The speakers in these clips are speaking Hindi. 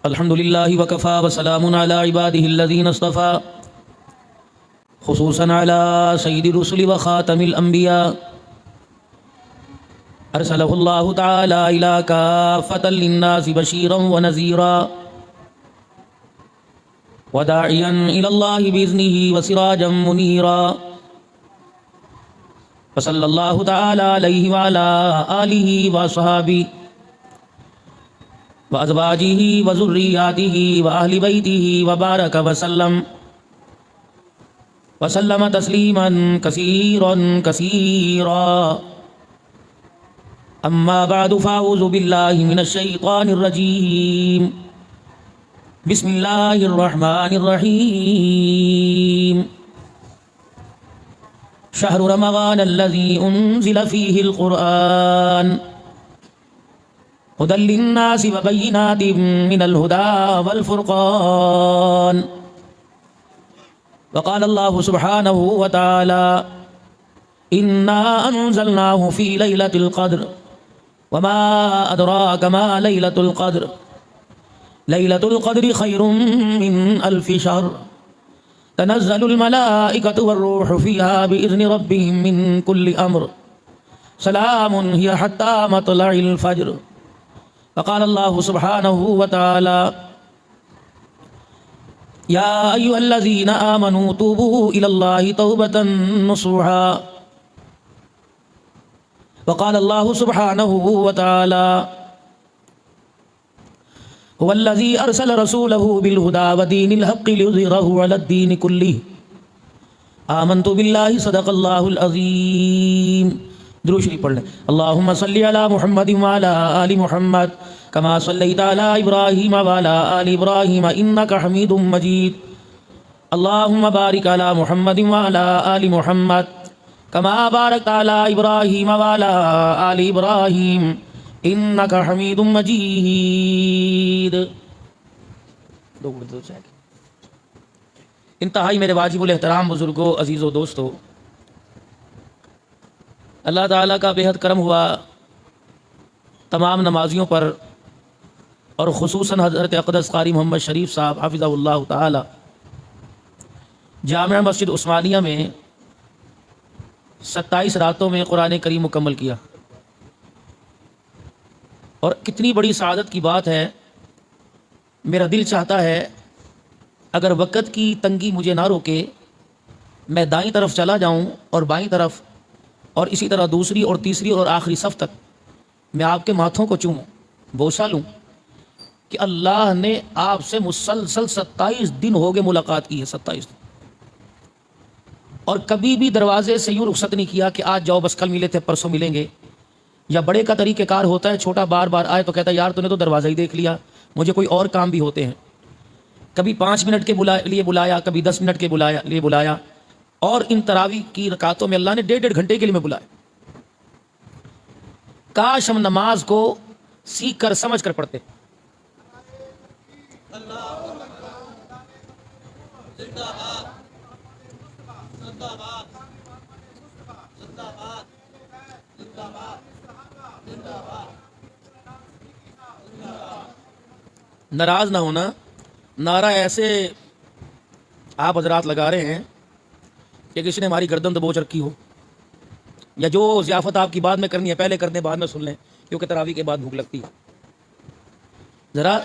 अल्हम्दुलिल्लाहि वकफ़ा वसलामुन अला इबादिहिल्लज़ीना इस्तफ़ा खुसूसन अला सय्यिदिर रुसुलि व ख़ातमिल अंबिया अरसलहुल्लाहु तआला इला काफ़्फ़तल लिन्नासि बशीरन व नज़ीरा व दाइयन इलल्लाहि बिइज़्निहि व सिराजम मुनीरा व सल्लल्लाहु तआला अलैहि व अला आलिहि व अस्हाबिहि व अज़वाजिहि व ज़ुर्रिय्यातिहि व अहलि बैतिहि व बारक वसल्लम तस्लीमन कसीरन कसीरा। अम्मा बअदु फ़अऊज़ु बिल्लाहि मिनश शैतानिर रजीम। बिस्मिल्लाहिर रहमानिर रहीम। शहरु रमज़ानल्लज़ी उन्ज़िल फ़ीहिल क़ुरआन हुदल लिन्नासि व बय्यिनातिम मिनल हुदा वल फ़ुरक़ान। वक़ाल अल्लाहु सुब्हानहु व तआला इन्ना अंज़लनाहु फ़ी लैलतिल क़द्र वमा अदराक मा लैलतुल क़द्र लैलतुल क़द्रि ख़ैरुम मिन अल्फ़ि शहर तनज़्ज़लुल मलाइकतु वर्रूहु फ़ीहा बिइज़्नि रब्बिहिम मिन कुल्लि अम्र सलामुन हिय हत्ता मत्लइल फ़ज्र। वक़ाल अल्लाहु सुब्हानहु व तआला या अय्युहल्लज़ीना आमनू तूबू इलल्लाहि तौबतन नसूहा। वक़ाल अल्लाहु सुब्हानहु व तआला हुवल्लज़ी अरसल रसूलहु बिलहुदा व दीनिल हक़्क़ि लियुज़हिरहु अलद्दीनि कुल्लिहि आमन्तु बिल्लाहि सदक़ल्लाहुल अज़ीम। दुरूद शरीफ पढ़ लें। अल्लाहुम्मा सल्लि अला मुहम्मदिन व अला आलि मुहम्मद कमा सल्लैता अला इब्राहीम व अला आलि इब्राहीम इन्नका हमीदुम मजीद। अल्लाहुम्मा बारिक अला मुहम्मदिन व अला आलि मुहम्मद कमा बारकता अला इब्राहीम व अला आलि इब्राहीम इन्नका हमीदुम मजीद। इंतहाई मेरे वाजिबुल एहतराम बुजुर्गों, अजीज़ों, दोस्तों, अल्लाह ताला का बेहद करम हुआ तमाम नमाजियों पर और खुसूसन हज़रत अक़दस क़ारी मोहम्मद शरीफ साहब हाफ़िज़हुल्लाह ताला जामिया मस्जिद उस्मानिया में 27 रातों में कुरान करीम मुकम्मल किया। और कितनी बड़ी सआदत की बात है। मेरा दिल चाहता है अगर वक़्त की तंगी मुझे ना रोके, मैं दाईं तरफ चला जाऊं और बाईं तरफ और इसी तरह दूसरी और तीसरी और आखिरी सफ़ तक मैं आपके माथों को चूमूं, बोसा लूँ कि अल्लाह ने आपसे मुसलसल 27 दिन हो गए मुलाकात की है, 27 दिन, और कभी भी दरवाजे से यूँ रुखसत नहीं किया कि आज जाओ, बस कल मिले थे परसों मिलेंगे। या बड़े का तरीक़ेकार होता है, छोटा बार बार आए तो कहता है यार तूने तो दरवाज़ा ही देख लिया, मुझे कोई और काम भी होते हैं। कभी 5 मिनट के लिए बुलाया, कभी 10 मिनट के लिए बुलाया, और इन तरावी की रकातों में अल्लाह ने 1.5 घंटे के लिए मैं बुलाया। काश हम नमाज को सीख कर समझ कर पढ़ते। नाराज ना होना, नारा ऐसे आप हजरात लगा रहे हैं कि किसी ने हमारी गर्दन दबोच रखी हो, या जो ज़ियाफ़त आपकी बाद में करनी है पहले कर दें, बाद में सुन लें, क्योंकि तरावी के बाद भूख लगती है। जरा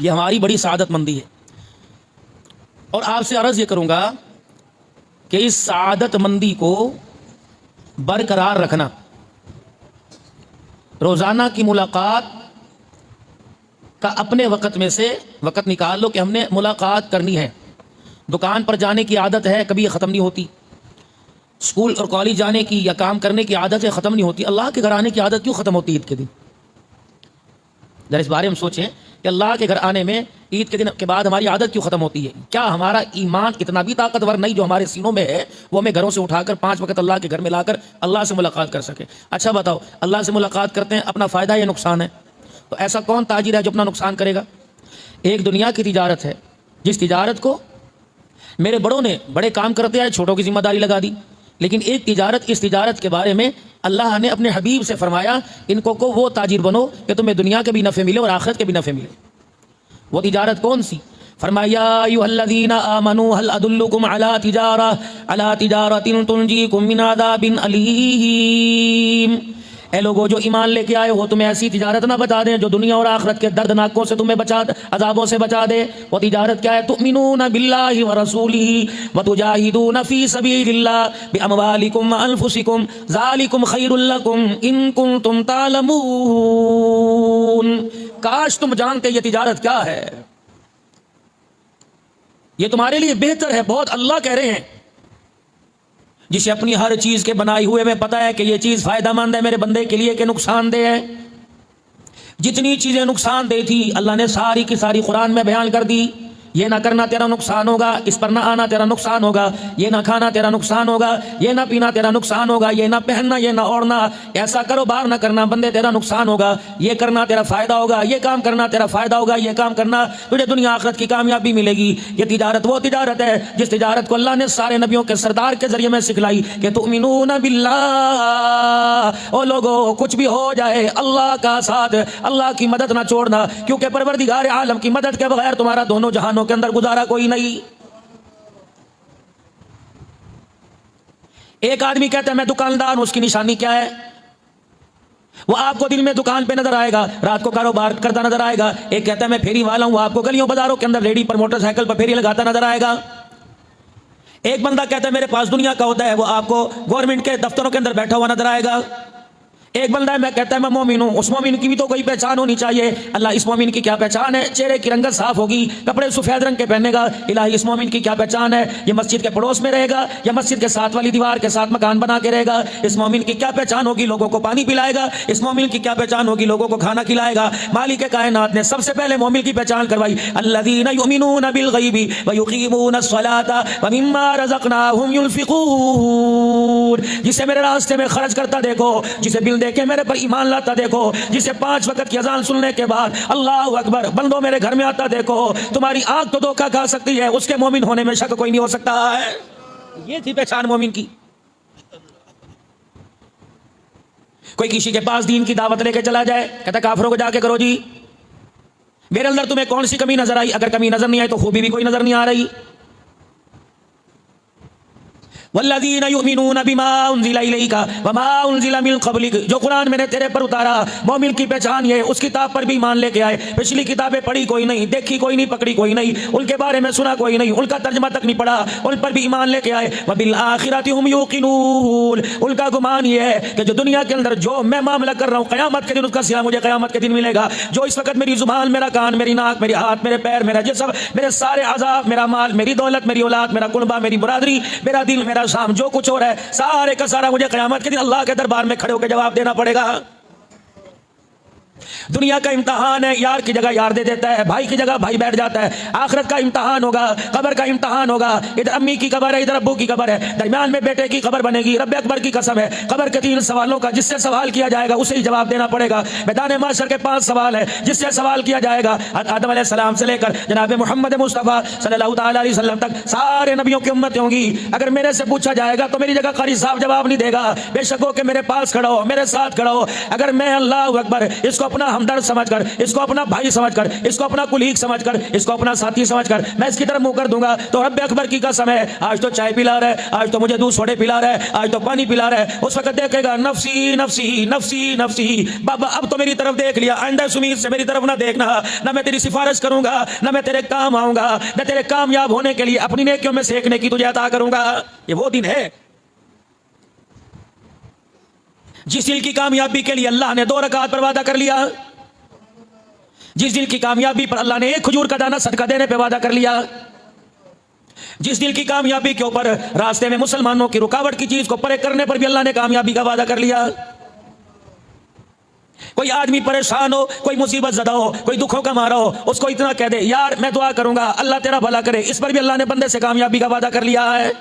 ये हमारी बड़ी सआदतमंदी है। और आपसे अर्ज़ ये करूँगा कि इस सआदतमंदी को बरकरार रखना। रोज़ाना की मुलाकात का अपने वक़्त में से वक़्त निकाल लो कि हमने मुलाकात करनी है। दुकान पर जाने की आदत है, कभी ख़त्म नहीं होती। स्कूल और कॉलेज जाने की या काम करने की आदत है, ख़त्म नहीं होती। अल्लाह के घर आने की आदत क्यों ख़त्म होती ईद के दिन? जरा इस बारे में सोचें कि अल्लाह के घर आने में ईद के दिन के बाद हमारी आदत क्यों ख़त्म होती है? क्या हमारा ईमान इतना भी ताकतवर नहीं जो हमारे सीनों में है वो हमें घरों से उठाकर 5 वक्त अल्लाह के घर में लाकर अल्लाह से मुलाकात कर सके? अच्छा बताओ, अल्लाह से मुलाकात करते हैं, अपना फ़ायदा या नुकसान है? तो ऐसा कौन ताजिर है जो अपना नुकसान करेगा? एक दुनिया की तिजारत है, जिस तिजारत को मेरे बड़ों ने बड़े काम करते आए, छोटों की जिम्मेदारी लगा दी, लेकिन एक तिजारत, इस तिजारत के बारे में अल्लाह ने अपने हबीब से फरमाया, इनको को वो ताजिर बनो कि तुम्हें दुनिया के भी नफ़े मिले और आखिरत के भी नफ़े मिले। वो तिजारत कौन सी? फरमाया अय्युहल्लज़ीना आमनू हल अदुल्लुकुम अला तिजारतिन तुनजीकुम मिन अज़ाबिन अलीम। ए लोगों जो ईमान लेके आए हो, तुम्हें ऐसी तिजारत ना बता दें जो दुनिया और आखिरत के दर्दनाकों से तुम्हें अजाबों से बचा दे। वो तिजारत क्या है? तुमिनूना बिल्लाहि व रसूलिही व तुजाहिदूना फी सबीलिल्लाह बिअमवालिकुम व अनफुसिकुम ज़ालिकुम खैरुल लकुम इन कुंतुम तालमून। काश तुम जानते ये तिजारत क्या है, ये तुम्हारे लिए बेहतर है बहुत। अल्लाह कह रहे हैं, जिसे अपनी हर चीज के बनाई हुए में पता है कि यह चीज फायदेमंद है मेरे बंदे के लिए कि नुकसानदेह है। जितनी चीजें नुकसानदेह थी अल्लाह ने सारी की सारी कुरान में बयान कर दी। ये ना करना तेरा नुकसान होगा, इस पर ना आना तेरा नुकसान होगा, ये ना खाना तेरा नुकसान होगा, ये ना पीना तेरा नुकसान होगा, ये ना पहनना, ये ना ओढ़ना, ऐसा कारोबार ना करना बंदे तेरा नुकसान होगा, ये करना तेरा फायदा होगा, ये काम करना तेरा फायदा होगा, ये काम करना तुझे दुनिया आखिरत की कामयाबी मिलेगी। ये तिजारत वो तिजारत है जिस तिजारत को अल्लाह ने सारे नबियों के सरदार के जरिए में सिखलाई कि तुमिनूना बिल्लाह। ओ लोगो कुछ भी हो जाए अल्लाह का साथ, अल्लाह की मदद ना छोड़ना, क्योंकि परवरदिगार आलम की मदद के बगैर तुम्हारा दोनों जहानों के अंदर गुजारा कोई नहीं। एक आदमी कहता है मैं दुकानदार हूं, उसकी निशानी क्या है? वो आपको दिन में दुकान पे नजर आएगा, रात को कारोबार करता नजर आएगा। एक कहता है मैं फेरी वाला हूं, आपको गलियों बाजारों के अंदर रेडी पर मोटरसाइकिल पर फेरी लगाता नजर आएगा। एक बंदा कहता है मेरे पास दुनिया का होता है, वो आपको गवर्नमेंट के दफ्तरों के अंदर बैठा हुआ नजर आएगा। एक बंदा है मैं कहता है मैं मोमिन हूं, उस मोमिन की भी तो कोई पहचान होनी चाहिए। अल्लाह इस मोमिन की क्या पहचान है? चेहरे की रंगत साफ होगी, कपड़े सफेद रंग के पहनेगा। इलाही इस मोमिन की क्या पहचान है? ये मस्जिद के पड़ोस में रहेगा या मस्जिद के साथ वाली दीवार के साथ मकान बना के रहेगा। इस मोमिन की क्या पहचान होगी? लोगों को पानी पिलाएगा। इस मोमिन की क्या पहचान होगी? लोगों को खाना खिलाएगा। मालिक कायनात ने सबसे पहले मोमिन की पहचान करवाई, अल्लज़ीना युमिनूना बिल गैबी व युकीमूना अस्सलाता व मिम्मा रज़क़नाहुम युनफ़िक़ून। जिसे मेरे रास्ते में खर्च करता देखो, जिसे बिल दे के मेरे पर ईमान लाता देखो, जिसे 5 वक्त की अजान सुनने के बाद अल्लाह अकबर बंदो मेरे घर में आता देखो। तुम्हारी आंख तो धोखा खा सकती है, उसके मोमिन होने में शक कोई नहीं हो सकता है। ये थी पहचान मोमिन की। कोई किसी के पास दीन की दावत लेके चला जाए, कहता काफिरों को जाके करो जी। मेरे अंदर तुम्हें कौन सी कमी नजर आई? अगर कमी नजर नहीं आई तो खूबी भी कोई नजर नहीं आ रही। वल्लज़ीना युमिनूना बिमा उन्ज़िला इलैका वमा उन्ज़िला मिन क़ब्लिक। जो कुरान मैंने तेरे पर उतारा, मोमिन की पहचान ये उस किताब पर भी ईमान लेके आए। पिछली किताबें पढ़ी कोई नहीं, देखी कोई नहीं, पकड़ी कोई नहीं, उनके बारे में सुना कोई नहीं, उनका तर्जमा तक नहीं पढ़ा, उन पर भी ईमान लेके आए। व बिल आखिरति हुम यूक़िनून। उनका गुमान ये है कि जो दुनिया के अंदर जो मैं मामला कर रहा हूँ क़यामत के दिन उसका सिला मुझे क़यामत के दिन मिलेगा। जो इस वक्त मेरी जुबान, मेरा कान, मेरी नाक, मेरी हाथ, मेरे पैर, मेरा जिस्म, मेरे सारे अज़ाब, मेरा माल, मेरी दौलत, मेरी औलाद, मेरा कुनबा, मेरी बरादरी, मेरा दिल, मेरा शाम, जो कुछ हो रहा है सारे का सारा मुझे क़यामत के दिन अल्लाह के दरबार में खड़े होकर जवाब देना पड़ेगा। दुनिया का इम्तहान है, यार की जगह यार दे देता है, भाई की जगह भाई बैठ जाता है। आखिरत का इम्तहान होगा, कब्र का इम्तहान होगा। इधर अम्मी की कब्र है, इधर अब्बू की कब्र है, दरमियान में बेटे की कब्र बनेगी। रब्बे अकबर की कसम है, कब्र के 3 सवालों का जिससे सवाल किया जाएगा उसे ही जवाब देना पड़ेगा। मैदान माशर के 5 सवाल है जिससे सवाल किया जाएगा। आदम अलैहिस्सलाम से लेकर जनाब मोहम्मद मुस्तफ़ा सल्लल्लाहु अलैहि वसल्लम तक सारे नबियों की उम्मत होंगी। अगर मेरे से पूछा जाएगा तो मेरी जगह कारी साहब जवाब नहीं देगा। बेशक हो कि मेरे पास खड़ा हो, मेरे साथ खड़ा हो। अगर मैं अल्लाह अकबर इसको अपना हमदर्द समझकर, इसको अपना भाई समझकर, इसको अपना कुलीग समझकर, इसको अपना साथी समझकर मैं इसकी तरफ मुंह कर दूंगा तो रब्बे अकबर की कसम है, आज तो चाय पिला रहा है, आज तो मुझे दूध सोडे पिला रहा है, आज तो पानी पिला रहा है। उस वक्त देखेगा नफसी नफसी नफसी नफसी। बाबा अब तो मेरी तरफ देख लिया, आइंदा सुमीर से मेरी तरफ ना देखना, ना मैं तेरी सिफारिश करूंगा, ना मैं तेरे काम आऊंगा, ना तेरे कामयाब होने के लिए अपनी नेकियों में सेकने की तुझे अता करूंगा। ये वो दिन है जिस दिल की कामयाबी के लिए अल्लाह ने 2 रकात पर वादा कर लिया, जिस दिल की कामयाबी पर अल्लाह ने 1 खजूर का दाना सदका देने पे वादा कर लिया, जिस दिल की कामयाबी के ऊपर रास्ते में मुसलमानों की रुकावट की चीज को परे करने पर भी अल्लाह ने कामयाबी का वादा कर लिया। कोई आदमी परेशान हो, कोई मुसीबत ज़दा हो, कोई दुखों का मारा हो, उसको इतना कह दे यार मैं दुआ करूंगा अल्लाह तेरा भला करे, इस पर भी अल्लाह ने बंदे से कामयाबी का वादा कर लिया है।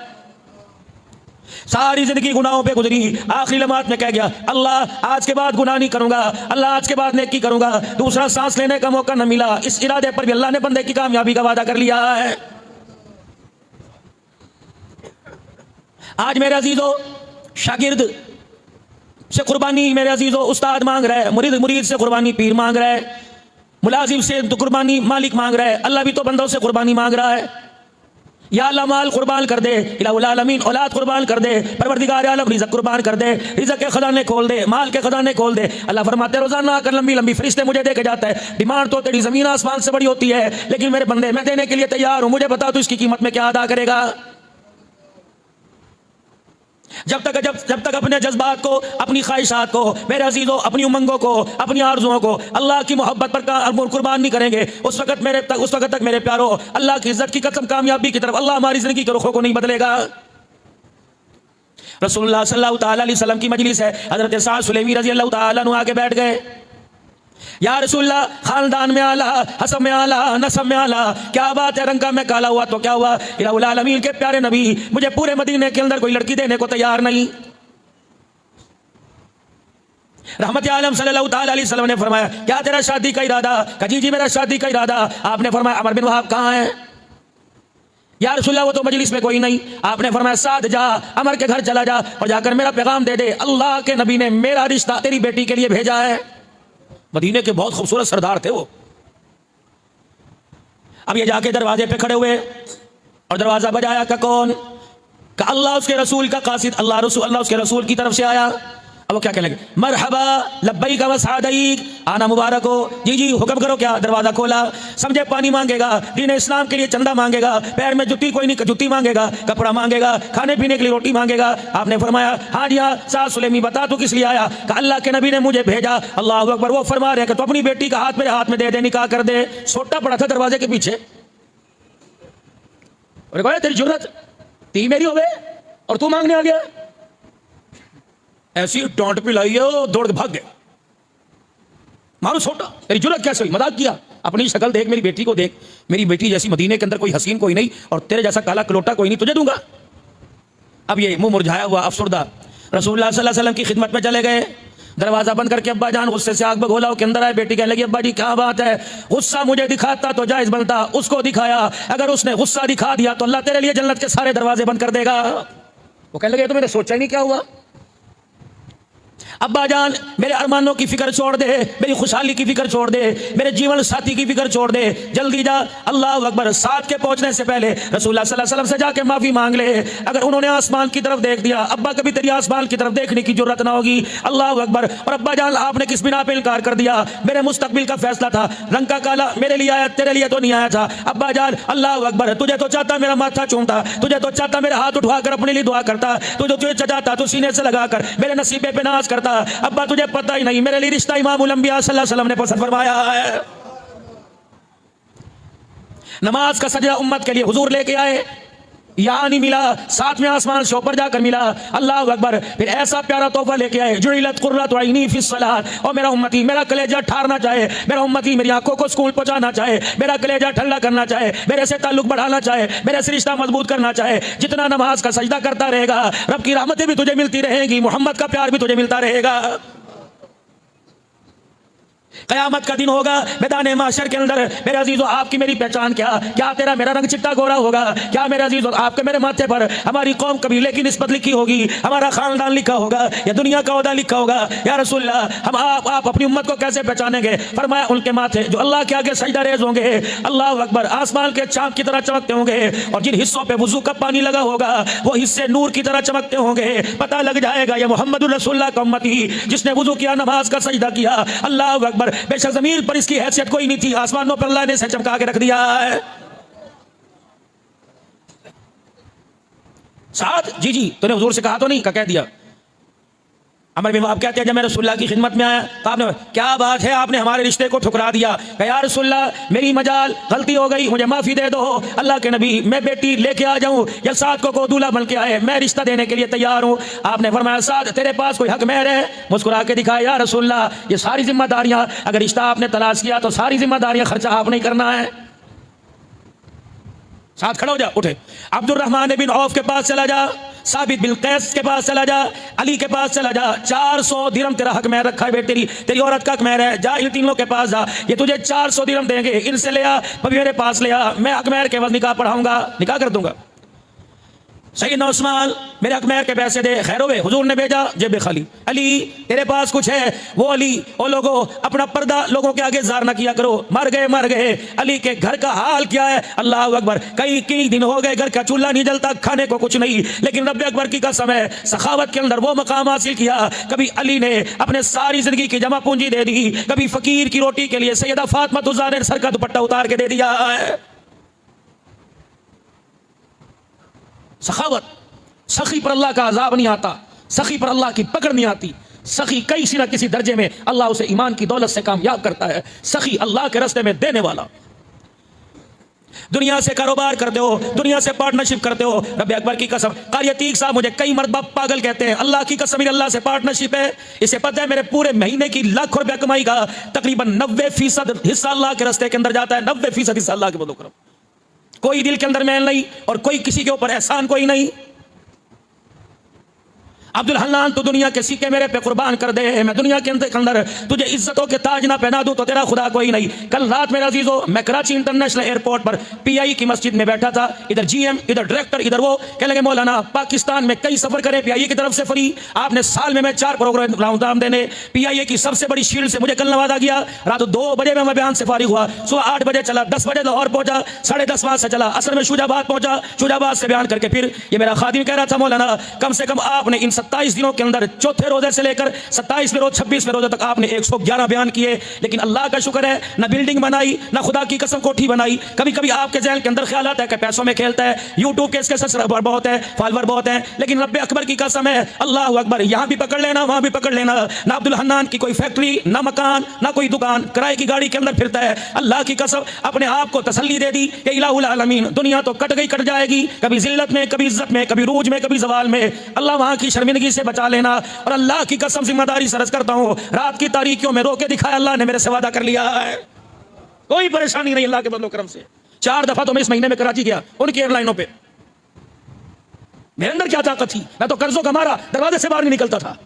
सारी जिंदगी गुनाहों पे गुजरी, आखिरी लम्हात में कह गया अल्लाह आज के बाद गुनाह नहीं करूंगा, अल्लाह आज के बाद नेकी करूंगा। दूसरा सांस लेने का मौका न मिला। इस इरादे पर भी अल्लाह ने बंदे की कामयाबी का वादा कर लिया है। आज मेरे अजीजों, शागिर्द से कुर्बानी मेरे अजीजों उस्ताद मांग रहा है, मुरीद से कुर्बानी पीर मांग रहा है, मुलाजिम से तो कुर्बानी मालिक मांग रहा है। अल्लाह भी तो बंदों से कुर्बानी मांग रहा है। या अल्लाह माल कुर्बान कर दे, इलाहुल आलमीन औलाद कुर्बान कर दे, परवरदिगार आलम रिज़्क़ कुर्बान कर दे, रिज़्क़ के खजाने खोल दे, माल के खजाने खोल दे। अल्लाह फरमाते हैं रोजाना आकर लंबी लंबी फरिश्ते मुझे दे के जाता है। डिमांड तो तेरी जमीन आसमान से बड़ी होती है, लेकिन मेरे बंदे मैं देने के लिए तैयार हूं, मुझे बता तू इसकी कीमत में क्या अदा करेगा। जब तक अपने जज्बात को, अपनी ख्वाहिशात को, मेरे अजीजों अपनी उमंगों को, अपनी आरजुओं को अल्लाह की मोहब्बत पर कुर्बान नहीं करेंगे, उस वक्त तक मेरे प्यारो अल्लाह की इज्जत की कसम कामयाबी की तरफ अल्लाह हमारी जिंदगी के रुखों को नहीं बदलेगा। रसूलुल्लाह सल्लल्लाहु तआला अलैहि वसल्लम की मजलिस है, हजरत साद सुलेमी रजी अल्लाह तआला अन्हु आके बैठ गए। या रसूलल्लाह, खानदान में आला, हसब में आला, नसब में आला, क्या बात है, रंगा में काला हुआ तो क्या हुआ। इलाहुल आलमीन के प्यारे नबी, मुझे पूरे मदीने के अंदर कोई लड़की देने को तैयार नहीं। रहमत आलम सल्लल्लाहु तआला अलैहि वसल्लम ने फरमाया क्या तेरा शादी का इरादा? कहा जी मेरा शादी का इरादा। आपने फरमाया अमर बिन वहाब कहाँ है? या रसूलल्लाह वो तो मजलिस में कोई नहीं। आपने फरमाया साथ जा, अमर के घर चला जा और जाकर मेरा पैगाम दे दे, अल्लाह के नबी ने मेरा रिश्ता तेरी बेटी के लिए भेजा है। मदीने के बहुत खूबसूरत सरदार थे वो। अब ये जाके दरवाजे पे खड़े हुए और दरवाजा बजाया का कौन? का अल्लाह उसके रसूल का कासिद, अल्लाह उसके रसूल की तरफ से आया। अब वो क्या कहने लगे? मरहबा लब्बैक व सअदैक, आना मुबारक हो। जी जी हुक्म करो। क्या? दरवाजा खोला। समझे पानी मांगेगा, दीन इस्लाम के लिए चंदा मांगेगा, पैर में जुत्ती कोई नहीं, जुत्ती मांगेगा, कपड़ा मांगेगा, खाने पीने के लिए रोटी मांगेगा। आपने फरमाया हाँ जी हाँ। साद सुलेमी बता तू किस लिए आया? कि अल्लाह के नबी ने मुझे भेजा। अल्लाह अकबर। वो फरमा रहे कि तो अपनी बेटी का हाथ मेरे हाथ में दे दे, निकाह कर दे। सोटा पड़ा था दरवाजे के पीछे। और तेरी जुर्रत ती मेरी हो गए और तू मांगने आ गया। ऐसी डांट पिलाई है, दौड़ के भाग गए। मारो छोटा, तेरी जुर्रत कैसे हुई? मजाक किया। अपनी शक्ल देख, मेरी बेटी को देख, मेरी बेटी जैसी मदीने के अंदर कोई हसीन कोई नहीं और तेरे जैसा काला कलोटा कोई नहीं, तुझे दूंगा। अब ये मुंह मुरझाया हुआ अफसुर्दा रसूलुल्लाह सल्लल्लाहु अलैहि वसल्लम की खिदमत में चले गए। दरवाजा बंद करके अब्बा जान गुस्से से आग बगोला के अंदर आए। बेटी कहने लगी अब्बा जी क्या बात है? गुस्सा मुझे दिखाता तो जायज बनता, उसको दिखाया। अगर उसने गुस्सा दिखा दिया तो अल्लाह तेरे लिए जन्नत के सारे दरवाजे बंद कर देगा। वो कहने लगे तो मैंने सोचा ही नहीं, क्या हुआ? अब्बा जान मेरे अरमानों की फिक्र छोड़ दे, मेरी खुशहाली की फिक्र छोड़ दे, मेरे जीवन साथी की फिक्र छोड़ दे, जल्दी जा। अल्लाह अकबर। साथ के पहुंचने से पहले रसूलुल्लाह सल्लल्लाहु अलैहि वसल्लम से जाके माफी मांग ले। अगर उन्होंने आसमान की तरफ देख दिया, अब्बा कभी तेरी आसमान की तरफ देखने की जरूरत ना होगी। अल्लाह अकबर। और अब्बा जान आपने किस बिना पे इनकार कर दिया? मेरे मुस्तकबिल का फैसला था, रंग का काला मेरे लिए आया, तेरे लिए तो नहीं आया था। अब्बा जान अल्लाह अकबर। तुझे तो चाहता मेरा माथा चूमता, तुझे तो चाहता मेरा हाथ उठाकर अपने लिए दुआ करता, तुझे चाहता तो सीने से लगाकर मेरे नसीबे पे नाज करता। अब्बा तुझे पता ही नहीं, मेरे लिए रिश्ता इमामुल अंबिया सल्लल्लाहु अलैहि वसल्लम ने पसंद फरमाया है। नमाज का सजदा उम्मत के लिए हुजूर लेके आए, यहां नहीं मिला, साथ में आसमान से ऊपर जाकर मिला। अल्लाह अकबर। फिर ऐसा प्यारा तोहफा लेके आए, जुइलत कुर्रतु ऐनी फिस सलात। और मेरा उम्मती मेरा कलेजा ठारना चाहे, मेरा उम्मती मेरी आंखों को स्कूल पहुंचाना चाहे, मेरा कलेजा ठंडा करना चाहे, मेरे से ताल्लुक बढ़ाना चाहे, मेरे से रिश्ता मजबूत करना चाहे, जितना नमाज का सजदा करता रहेगा रब की रहमतें भी तुझे मिलती रहेंगी, मोहम्मद का प्यार भी तुझे मिलता रहेगा। कयामत का दिन होगा, मैदान माशर के अंदर मेरे अजीजों आपकी मेरी पहचान क्या? क्या तेरा मेरा रंग चिट्टा गोरा होगा? क्या मेरे अजीजों आपके मेरे माथे पर हमारी कौम कबीले की निस्बत लिखी होगी, हमारा खानदान लिखा होगा या दुनिया का ओहदा लिखा होगा? या रसूलल्लाह हम आप अपनी उम्मत को कैसे पहचानेंगे? फरमाया उनके माथे जो अल्लाह के आगे सजदा रेज़ होंगे, अल्लाह अकबर, आसमान के चांद की तरह चमकते होंगे और जिन हिस्सों पे वुजू का पानी लगा होगा वो हिस्से नूर की तरह चमकते होंगे। पता लग जाएगा ये मोहम्मदुर रसूलुल्लाह का उम्मती, जिसने वुजू किया, नमाज का सजदा किया। अल्लाह अकबर। बेशक ज़मीन पर इसकी हैसियत कोई नहीं थी, आसमानों पर अल्लाह ने इसे चमका के रख दिया है। साथ जी जी तूने हुजूर से कहा तो नहीं? का कह दिया। अमर बिन वहाब कहते हैं जब मैं रसूलुल्लाह की खिदमत में आया तो आपने क्या बात है, आपने हमारे रिश्ते को ठुकरा दिया। कहा या रसूलुल्लाह मेरी मजाल गलती हो गई, मुझे माफी दे दो। अल्लाह के नबी मैं बेटी लेके आ जाऊं या साथ को दूल्हा बन के आए, मैं रिश्ता देने के लिए तैयार हूं। आपने फरमाया साथ तेरे पास कोई हक महर है? मुस्कुरा के दिखाया या रसूलुल्लाह ये सारी जिम्मेदारियां, अगर रिश्ता आपने तलाश किया तो सारी जिम्मेदारियां खर्चा आपने ही करना है। साथ खड़ा हो जा, उठे। अब्दुर्रहमान बिन औफ के पास चला जा, साबित बिन कैस के पास चला जा, अली के पास चला जा, 400 दिरहम तेरा हक महर रखा है, तेरी औरत का हक महर है, जा इन तीनों के पास जा, ये तुझे 400 दिरहम देंगे, इनसे ले आ, अभी मेरे पास ले आ, मैं हक महर के बाद निकाह पढ़ाऊंगा, निकाह कर दूंगा। सैयदना उस्मान मेरे हक महर के पैसे दे, खैर हुए, हुजूर ने भेजा जेब खाली। अली तेरे पास कुछ है? वो अली, ओ लोगों अपना पर्दा लोगों के आगे जार ना किया करो, मर गए। अली के घर का हाल क्या है, अल्लाह अकबर, कई दिन हो गए घर का चूल्हा नहीं जलता, खाने को कुछ नहीं, लेकिन रब्बे अकबर की कसम है सखावत के अंदर वो मकाम हासिल किया। कभी अली ने अपने सारी जिंदगी की जमा पूंजी दे दी, कभी फकीर की रोटी के लिए सैयदा फातिमा तुज़्ज़ा ने सर का दुपट्टा उतार के दे दिया है। सखावत, सखी पर अल्लाह का अजाब नहीं आता, सखी पर अल्लाह की पकड़ नहीं आती। सखी किसी ना किसी दर्जे में अल्लाह उसे ईमान की दौलत से कामयाब करता है। सखी अल्लाह के रास्ते में देने वाला। दुनिया से कारोबार करते हो, दुनिया से पार्टनरशिप करते हो, रब्बे अकबर की कसम, कारी अतीक साहब मुझे कई मर्तबा पागल कहते हैं, अल्लाह की कसम अल्लाह से पार्टनरशिप है, इसे पता है मेरे पूरे महीने की लाख रुपया कमाई का तकरीबन 90% हिस्सा अल्लाह के रास्ते के अंदर जाता है, 90% हिस्सा अल्लाह के बदो करम। कोई दिल के अंदर मैल नहीं और कोई किसी के ऊपर एहसान कोई नहीं। अब्दुल हन्नान तो दुनिया के सिक्के मेरे पे कुर्बान कर दे, मैं दुनिया के अंदर तुझे इज्जतों के ताज ना पहना दूं तो तेरा खुदा कोई नहीं। कल रात मेरा अजीजों, मैं कराची इंटरनेशनल एयरपोर्ट पर PI की मस्जिद में बैठा था, इधर GM इधर डायरेक्टर इधर वो कह लगे मौलाना पाकिस्तान में कई सफर करे PIA की तरफ से फ्री, आपने साल में 4 प्रोग्राम देने, PIA की सबसे बड़ी शील्ड से मुझे कल नवाजा गया। रात 2 बजे में मैं बयान से फारिग हुआ, सुबह 8 बजे चला, 10 बजे लाहौर पहुंचा, 10:30 वहां से चला, असर में शुजाबाद पहुंचा, शुजाबाद से बयान करके फिर ये मेरा खादिम कह रहा था मौलाना कम से कम आपने इन 27 दिनों के अंदर चौथे रोजे से लेकर 27वें रोज 26वें रोजे तक आपने 111 बयान किए, लेकिन अल्लाह का शुक्र है ना बिल्डिंग बनाई ना खुदा की कसम कोठी बनाई। कभी कभी आपके ज़हन के अंदर ख्याल आता है कि पैसों में खेलता है, यूट्यूब के इसके सब्सक्राइबर बहुत है, फॉलोअर बहुत है, लेकिन रब्बे अकबर की कसम है, अल्लाह अकबर, यहाँ भी पकड़ लेना वहाँ भी पकड़ लेना, ना अब्दुल हन्नान की कोई फैक्ट्री ना मकान ना कोई दुकान, किराए की गाड़ी के अंदर फिरता है। अल्लाह की कसम अपने आप को तसल्ली दे दी कि इलाहुल आलमीन, दुनिया तो कट गई कट जाएगी, कभी जिल्लत में कभी इज्जत में कभी रूज में कभी जवाल में, अल्लाह वहाँ की शर्मिंदगी से बचा लेना। और अल्लाह की कसम जिम्मेदारी से अर्ज करता हूं, रात की तारीकियों में रोके दिखाया अल्लाह ने मेरे से वादा कर लिया है, कोई परेशानी नहीं अल्लाह के बदलो करम से। 4 दफा तो मैं इस महीने में कराची गया उनकी एयरलाइनों पे, मेरे अंदर क्या ताकत थी, मैं तो कर्जों का मारा दरवाजे से बाहर नहीं निकलता था।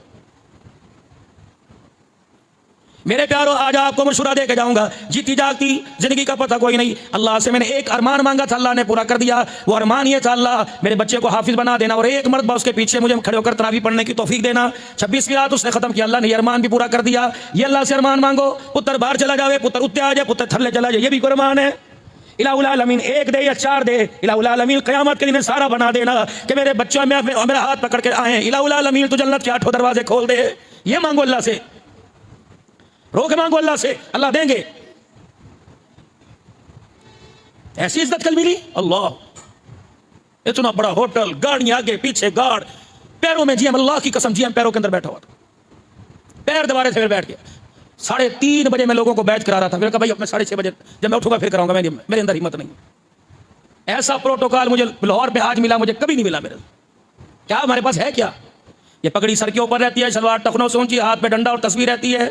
मेरे प्यारो आज आपको मशुरा दे के जाऊंगा, जीती जागती जिंदगी का पता कोई नहीं। अल्लाह से मैंने एक अरमान मांगा था, अल्लाह ने पूरा कर दिया। वो अरमान ये था, अल्लाह मेरे बच्चे को हाफिज बना देना और एक मरतबा उसके पीछे मुझे खड़े होकर तरावी पढ़ने की तौफीक देना। 26वीं रात उसने खत्म किया, अल्लाह ने ये अरमान भी पूरा कर दिया। ये अल्लाह से अरमान मांगो, पुत्र बाहर चला जाए, पुत्र उत्ते आ जाए, पुत्र थल्ले चला जाए, ये भी कोई अरमान है। इलाहुल आलमीन 1 दे या 4 दे, इलाहुल आलमीन क़यामत के दिन सारा बना देना कि मेरे बच्चों में मेरा हाथ पकड़ के आए, इलाहुल आलमीन तू जन्नत के 8 दरवाजे खोल दे। ये मांगो अल्लाह से, रोक मांगो अल्लाह से, अल्लाह देंगे। ऐसी इज्जत कल मिली, अल्लाह इतना बड़ा होटल, गाड़ियां आगे पीछे गार्ड, पैरों में GM, अल्लाह की कसम GM पैरों के अंदर बैठा हुआ था, पैर दबारे से फिर बैठ गया। 3:30 बजे मैं लोगों को बैच करा रहा था, फिर कहा भाई अपने 6:30 बजे जब मैं उठूंगा फिर कराऊंगा, मेरे अंदर हिम्मत नहीं। ऐसा प्रोटोकॉल मुझे लाहौर पे आज मिला, मुझे कभी नहीं मिला। मेरे क्या हमारे पास है क्या? ये पगड़ी सर के ऊपर रहती है, सलवार टखनों से ऊंची, हाथ पे डंडा और तस्वीर रहती है।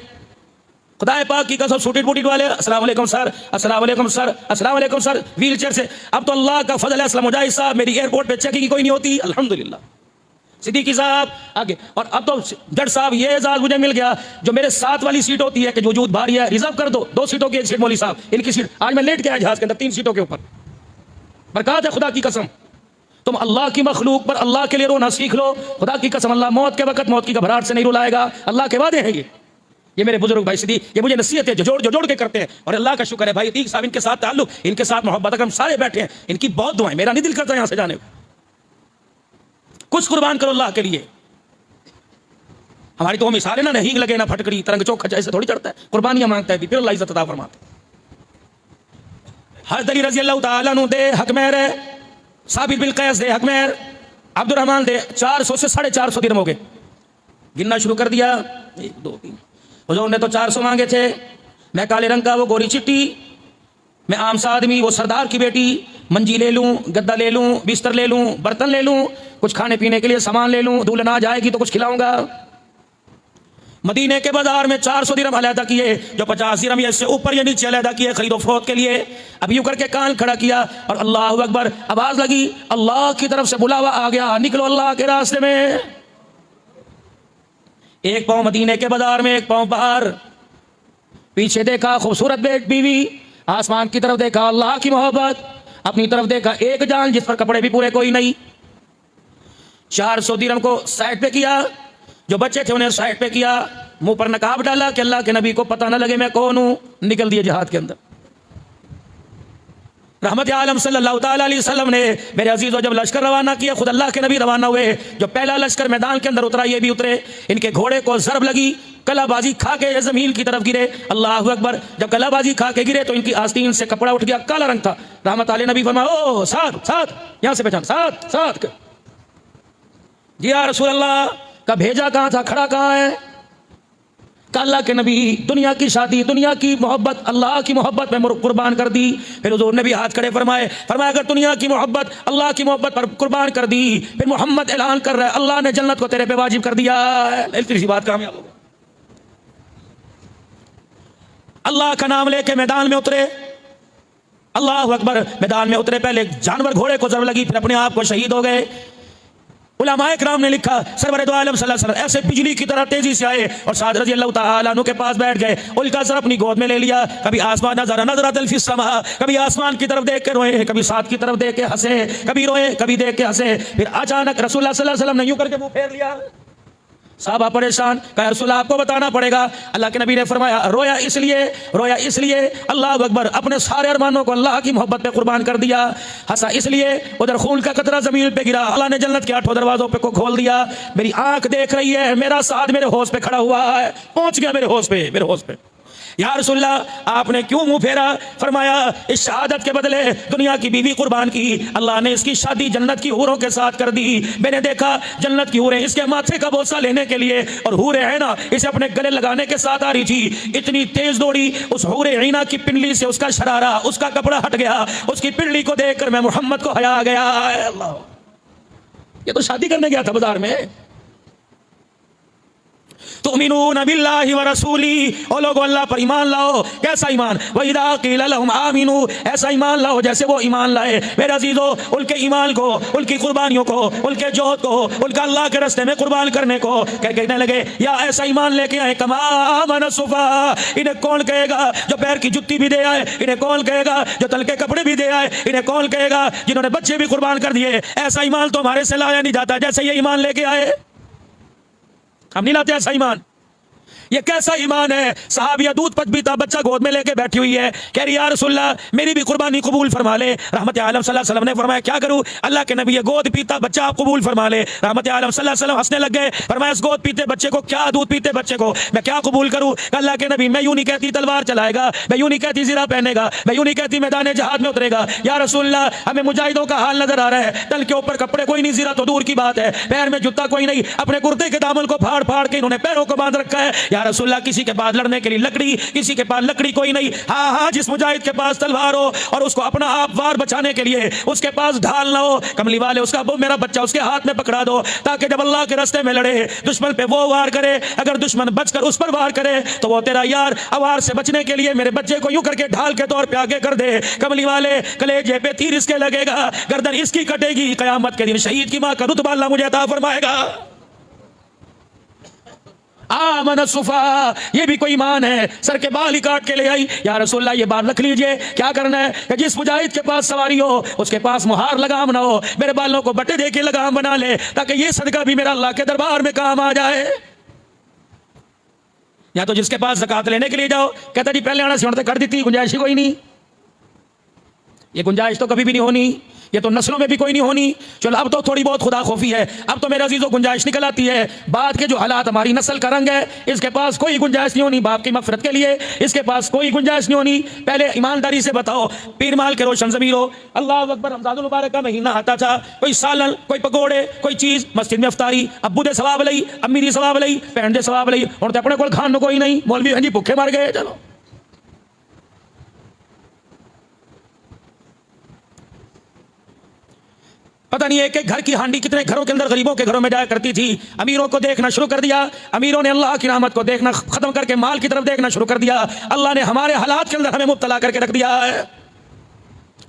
खुदाए पाक की कसम सूटेड बूटेड वाले अस्सलाम वालेकुम सर, अस्सलाम वालेकुम सर, अस्सलाम वालेकुम सर, व्हील चेयर से। अब तो अल्लाह का फजल है, असलम मुजाहिद साहब मेरी एयरपोर्ट पे चेकिंग कोई नहीं होती, अल्हम्दुलिल्लाह। सिद्दीकी साहब आगे, और अब तो जज साहब ये एजाज मुझे मिल गया, जो मेरे साथ वाली सीट होती है कि जो वजूद भारी है रिजर्व कर दो, 2 सीटों की एक सीट मौली साहब, इनकी सीट। आज मैं लेट के आया जहाज के अंदर 3 सीटों के ऊपर। बरकत है खुदा की कसम, तुम अल्लाह की मखलूक पर अल्लाह के लिए रोना सीख लो। खुदा की कसम अल्लाह मौत के वक्त मौत की घबराहट से नहीं रुलाएगा, अल्लाह के वादे हैं ये मेरे बुजुर्ग भाई सिद्दीक, ये मुझे नसीहत है जो जोड़ के करते हैं। और अल्लाह का शुक्र है भाई अतीक साहब, इनके साथ ताल्लुक, इनके साथ मोहब्बत, अगर हम सारे बैठे हैं, इनकी बहुत दुआएं, मेरा नहीं दिल करता यहां से जाने को। कुछ कुर्बान करो अल्लाह के लिए। हमारी तो मिसाल है ना, हींग लगे ना फटकड़ी, तरंग चौक ऐसे थोड़ी चढ़ता है, कुर्बानियां मांगता है फिर अल्लाह इज्जत अता फरमाता है। हज़रत अली रज़ी अल्लाह तआला अन्हु दे हक महर है, साबित बिन कैस दे हक महर, अब्दुर्रहमान दे 400 से 450 दिरहम हो गए। गिनना शुरू कर दिया, 1 2 3। हुजूर ने तो 400 मांगे थे, मैं काले रंग का वो गोरी चिट्टी, मैं आम सा आदमी वो सरदार की बेटी, मंजी ले लूं, गद्दा ले लूं, बिस्तर ले लूं, बर्तन ले लूं, कुछ खाने पीने के लिए सामान ले लूं, दूल्हन आ जाएगी तो कुछ खिलाऊंगा। मदीने के बाजार में 400 दिरहम अलहदा किए, जो 50 दिरहम या इससे ऊपर या नीचे अलहदा किए खरीदो फरोख्त के लिए। अब यूं करके कान खड़ा किया और अल्लाह अकबर आवाज लगी, अल्लाह की तरफ से बुलावा आ गया, निकलो अल्लाह के रास्ते में। एक पांव मदीने के बाजार में, एक पांव बाहर। पीछे देखा खूबसूरत बीवी, आसमान की तरफ देखा अल्लाह की मोहब्बत, अपनी तरफ देखा एक जान जिस पर कपड़े भी पूरे कोई नहीं। 400 दिरहम को साइड पे किया, जो बच्चे थे उन्हें साइड पे किया, मुंह पर नकाब डाला कि अल्लाह के नबी को पता न लगे मैं कौन हूं, निकल दिए जहाद के अंदर। रहमत आलम सल्लल्लाहु ताला अलैहि वसल्लम ने मेरे अजीजों जब लश्कर रवाना किया, खुद अल्लाह के नबी रवाना हुए, जो पहला लश्कर मैदान के अंदर उतरा ये भी उतरे, इनके घोड़े को ज़रब लगी, कलाबाजी खा के जमीन की तरफ गिरे। अल्लाह अकबर, जब कलाबाजी खा के गिरे तो इनकी आस्तीन से कपड़ा उठ गया, काला रंग था। रहमत आले नबी फरमाया, ओ साथ साथ, यहां से पहचान, साथ साथ। जी या रसूल अल्लाह, का भेजा कहां था, खड़ा कहां है? अल्लाह के नबी दुनिया की शादी, दुनिया की मोहब्बत, अल्लाह की मोहब्बत में कुर्बान कर दी। फिर हुजूर ने भी हाथ खड़े फरमाए, अगर दुनिया की मोहब्बत अल्लाह की मोहब्बत पर कुर्बान कर दी, फिर मोहम्मद ऐलान कर रहा है अल्लाह ने जन्नत को तेरे पे वाजिब कर दिया है। तीसरी बात कामयाब हो गई। अल्लाह का नाम लेके मैदान में उतरे, अल्लाह अकबर, मैदान में उतरे, पहले जानवर घोड़े को जरूर लगी, फिर अपने आप को शहीद हो गए। उलमाए किराम ने लिखा सरवर दो आलम सल्लल्लाहु अलैहि वसल्लम ऐसे बिजली की तरह तेजी से आए और साद रजी अल्लाह ताला अन्हु के पास बैठ गए, उनका सर अपनी गोद में ले लिया। कभी आसमान नज़रतल फिस समा, कभी आसमान की तरफ देख के रोए, कभी साद की तरफ देख के हंसे, कभी रोए कभी देख के हंसे। फिर अचानक रसूलुल्लाह सल्लल्लाहु अलैहि वसल्लम ने यूं करके मुंह फेर लिया। साहबा परेशान, कहा रसूलुल्लाह आपको बताना पड़ेगा। अल्लाह के नबी ने फरमाया रोया इसलिए अल्लाह अकबर अपने सारे अरमानों को अल्लाह की मोहब्बत पे कुर्बान कर दिया। हंसा इसलिए उधर खून का कतरा जमीन पे गिरा, अल्लाह ने जन्नत के 8 दरवाजों पे को खोल दिया। मेरी आंख देख रही है, मेरा साथ मेरे होश पे खड़ा हुआ है, पहुंच गया मेरे होश पे। या रसूलल्लाह आपने क्यों मुंह फेरा? फरमाया इस शहादत के बदले दुनिया की बीवी कुर्बान की, अल्लाह ने इसकी शादी जन्नत की हूरों के साथ कर दी। मैंने देखा जन्नत की हूरें इसके माथे का बोसा लेने के लिए और हूरे ऐना इसे अपने गले लगाने के साथ आ रही थी। इतनी तेज दौड़ी, उस हूरे ऐना की पिंडली से उसका शरारा, उसका कपड़ा हट गया, उसकी पिंडली को देखकर मैं मोहम्मद को हया गया। अल्लाह, ये तो शादी करने गया था बाजार में। तुमिनून बिल्लाहि व रसूली, ओ लोगो अल्लाह पर ईमान लाओ। कैसा ईमान? व इज़ा क़ीला लहुम आमिनू, ऐसा ईमान लाओ जैसे वो ईमान लाए। मेरे अजीजों, उनके ईमान को, उनकी कुर्बानियों को, उनके जोहद को, उनका अल्लाह के रास्ते में कुर्बान करने को कहने लगे या ऐसा ईमान लेके आए कमा आमन सुफा। इन्हें कौन कहेगा जो पैर की जुत्ती भी दे आए? इन्हें कौन कहेगा जो तल के कपड़े भी दे आए? इन्हें कौन कहेगा जिन्होंने बच्चे भी कुर्बान कर दिए? ऐसा ईमान तो हमारे से लाया नहीं जाता जैसे ये ईमान लेके आए। हम नहीं लाते ऐसा ईमान। ये कैसा ईमान है? सहाबिया दूध पच पीता बच्चा गोद में लेके बैठी हुई है, कह रही या रसूलल्लाह मेरी भी कुर्बानी कबूल फरमा ले। रहमत आलम सल्लल्लाहु अलैहि वसल्लम ने फरमाया क्या करूं? अल्लाह के नबी ये गोद पीता बच्चा आप कबूल फरमा ले। रहमत आलम सल्लल्लाहु अलैहि वसल्लम हंसने लग गए, फरमाया इस गोद पीते बच्चे को, क्या दूध पीते बच्चे को मैं क्या कबूल करूं? अल्लाह के नबी मैं यूं नहीं कहती तलवार चलाएगा, मैं यूं नहीं कहती ज़िरा पहनेगा, मैं यूं नहीं कहती मैदान जहाद में उतरेगा। या रसूलल्लाह हमें मुजाहिदों का हाल नजर आ रहा है, तल के ऊपर कपड़े कोई नहीं, ज़िरा तो दूर की बात है, पैर में जूता कोई नहीं, अपने कुर्ते के दामन को फाड़ फाड़ के इन्होंने पैरों को बांध रखा है। या रसूलल्लाह किसी के पास लड़ने के लिए लकड़ी, किसी के पास लकड़ी कोई नहीं। हाँ, जिस मुजाहिद के पास तलवार हो और उसको अपना आप वार बचाने के लिए उसके पास ढाल ना हो, कमली वाले उसका वो मेरा बच्चा उसके हाथ में पकड़ा दो, ताकि जब अल्लाह के रास्ते में लड़े दुश्मन पे वो वार करे, अगर दुश्मन बचकर उस पर वार करे तो वो तेरा यार। अवार से बचने के लिए मेरे बच्चे को यूं करके ढाल के तौर पे आगे कर दे। कमली वाले कलेजे पे तीर इसके लगेगा, गर्दन इसकी कटेगी, कयामत के दिन शहीद की मां का रुतबा अल्लाह मुझे अता फरमाएगा। आमन सुफा, ये भी कोई ईमान है? सर के बाल ही काट के ले आई। या रसूलल्लाह ये बात रख लीजिए, क्या करना है कि जिस मुजाहिद के पास सवारी हो उसके पास मुहार लगाम ना हो, मेरे बालों को बटे दे के लगाम बना ले, ताकि ये सदका भी मेरा अल्लाह के दरबार में काम आ जाए। या तो जिसके पास ज़कात लेने के लिए जाओ, कहता जी पहले आना से कर दी थी, गुंजाइश ही कोई नहीं। ये गुंजाइश तो कभी भी नहीं होनी, ये तो नस्लों में भी कोई नहीं होनी। चलो अब तो थोड़ी बहुत खुदा खौफी है, अब तो मेरे अजीजों गुंजाइश निकल आती है। बाद के जो हालात हमारी नस्ल का रंग है, इसके पास कोई गुंजाइश नहीं होनी बाप की मगफिरत के लिए, इसके पास कोई गुंजाइश नहीं होनी। पहले ईमानदारी से बताओ, पीर माल के रोशन ज़मीर हो, अल्लाह अकबर, रमज़ानुल मुबारक का महीना आता था, कोई सालन, कोई पकौड़े, कोई चीज़ मस्जिद में अफ्तारी, अब्बू दे सवाब लई, अम्मी दी सवाब लई, भैन दे सवाब लई, और तो अपने को खान कोई नहीं, मौलवी जी भुखे मर गए। चलो पता नहीं एक एक घर की हांडी कितने घरों के अंदर गरीबों के घरों में जाया करती थी। अमीरों को देखना शुरू कर दिया, अमीरों ने अल्लाह की रहमत को देखना खत्म करके माल की तरफ देखना शुरू कर दिया। अल्लाह ने हमारे हालात के अंदर हमें मुब्तला करके रख दिया है।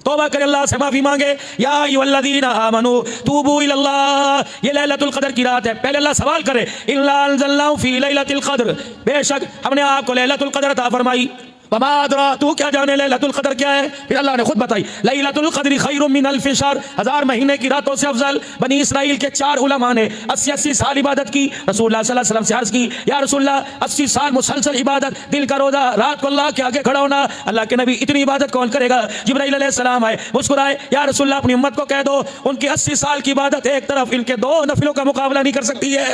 तौबा करे, अल्लाह से माफी मांगे। या अय्युहल्लज़ीना आमनू तूबू इलल्लाह, ये लैलतुल क़द्र की रात है। पहले अल्लाह सवाल करे, इन्ना अंज़लनाहु फी लैलतिल क़द्र, बेशक हमने आपको लैलतुल क़द्र अता फरमाई। वमा अदरा, तू क्या जाने लैलतुल क़द्र क्या है? फिर अल्लाह ने खुद बताई, लैलतुल क़द्र खैरुम मिन अल्फ़ि शहर, 1000 महीने की रातों से अफजल। बनी इसराइल के 4 उलमा ने 80-80 साल इबादत की। रसूलुल्लाह सल्लल्लाहु अलैहि वसल्लम से अर्ज़ की, या रसूलल्लाह 80 साल मुसलसल इबादत, दिल का रोजा, रात को अल्लाह के आगे खड़ा होना, अल्लाह के नबी इतनी इबादत कौन करेगा? जिब्राइल अलैहिस्सलाम आए, मुस्कुराए, या रसूलल्लाह अपनी उम्मत को कह दो उनकी 80 साल की इबादत एक तरफ, इनके 2 नफिलों का मुकाबला नहीं कर सकती है।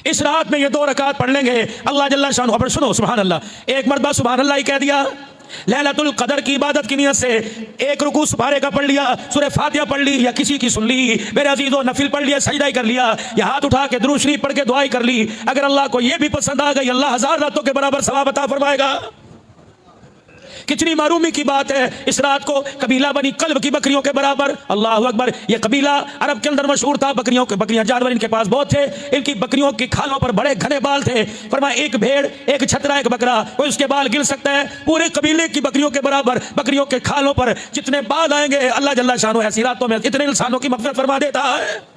इस रात में ये 2 रकात पढ़ लेंगे, अल्लाह जल्ला शान। अब सुनो, सुभान अल्लाह, एक मरतबा सुभान अल्लाह ही कह दिया। लैलतुल क़द्र की इबादत की नियत से एक रुकू सुपारे का पढ़ लिया, सूरह फातिहा पढ़ ली या किसी की सुन ली, मेरे अजीजों नफिल पढ़ लिया, सजदा कर लिया, या हाथ उठा के दुरूद शरीफ पढ़ के दुआई कर ली। अगर अल्लाह को ये भी पसंद आ गई, अल्लाह 1000 रातों के बराबर सवाब अता फरमाएगा। कितनी मारूमी की बात है, इस रात को कबीला बनी कल्ब की बकरियों के बराबर। अल्लाह अकबर, ये कबीला अरब के अंदर मशहूर था, बकरियां जानवर इनके पास बहुत थे, इनकी बकरियों की खालों पर बड़े घने बाल थे। फरमाया एक भेड़, एक छतरा, एक बकरा, कोई उसके बाल गिल सकता है? पूरे कबीले की बकरियों के बराबर बकरियों के खालों पर जितने बाल आएंगे, अल्लाह जल्ला शानो ऐसी रातों में इतने इंसानों की मग़फ़िरत फरमा देता है।